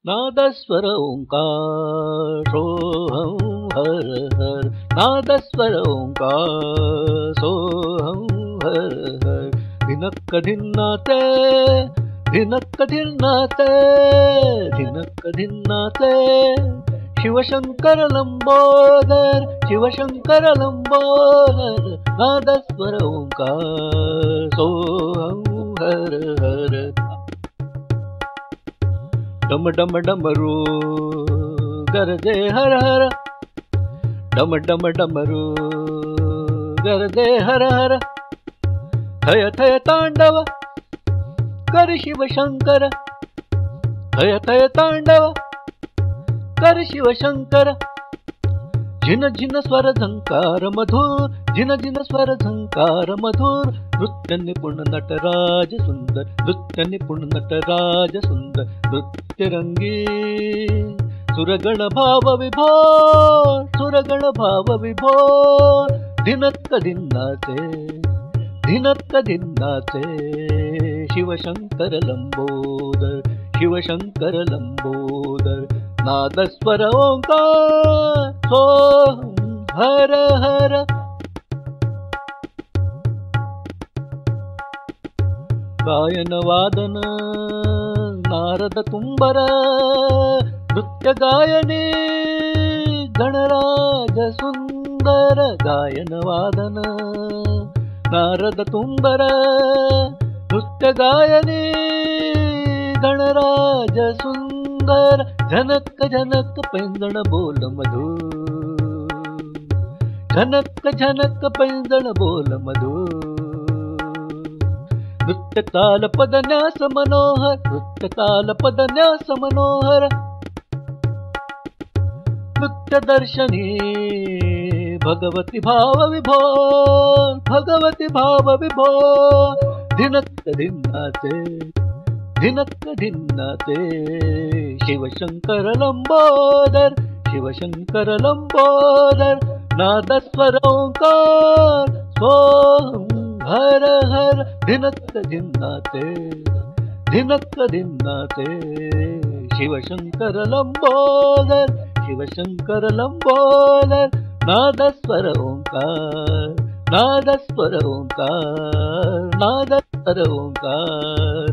नादस्वर ओंकार सोहं हर हर नादस्वर ओंकार सोहं हर हर धिनक्क धिन्नाते धिनक्क धिन्नाते धिनक्क धिन्नाते शिवशंकर लंबोदर शिवशंकर लंबोदर नादस्वर ओंकार सोहं हर हर डम डम डमरू गरजे हर हर डम डम डमरू गरजे हर हर थय थय तांडव कर शिव शंकर थय थय तांडव कर शिव शंकर झिन झिन स्वर झंकार मधुर झिन झिन स्वर झंकार मधुर नृत्य निपुण नटराज सुंदर नृत्य निपुण नटराज सुंदर नृत्य रंगी सुरगण भाव विभोर सुरगण भाव विभोर धिनक्क धिन्नाचे धिनक्क धिन्नाचे शिवशंकर लंबोदर शिवशंकर लंबोदर नादस्वर ओंकार सोहं हर हर गायन वादन नारद तुम्बर नृत्य गायने गणराज सुंदर गायन वादन नारद तुम्बर नृत्य गायने गणराज सुंदर झनक झनक पैंजण बोल मधुर झनक झनक पैंजण बोल मधुर नृत्य ताल पद न्यास मनोहर नृत्य ताल पद न्यास मनोहर नृत्य दर्शनी भगवती भाव विभोर भगवती भाव विभोर धिनक्क धिन्नाचे धिनक्क धिन्नाचे शिवशंकर लंबोदर शिवशंकर लंबोदर नादस्वर ओंकार सोहं हर हर धिनक्क धिन्नाचे धिनक्क धिन्नाचे शिवशंकर लंबोदर शिवशंकर लंबोदर नादस्वर ओंकार नादस्वर ओंकार नादस्वर ओंकार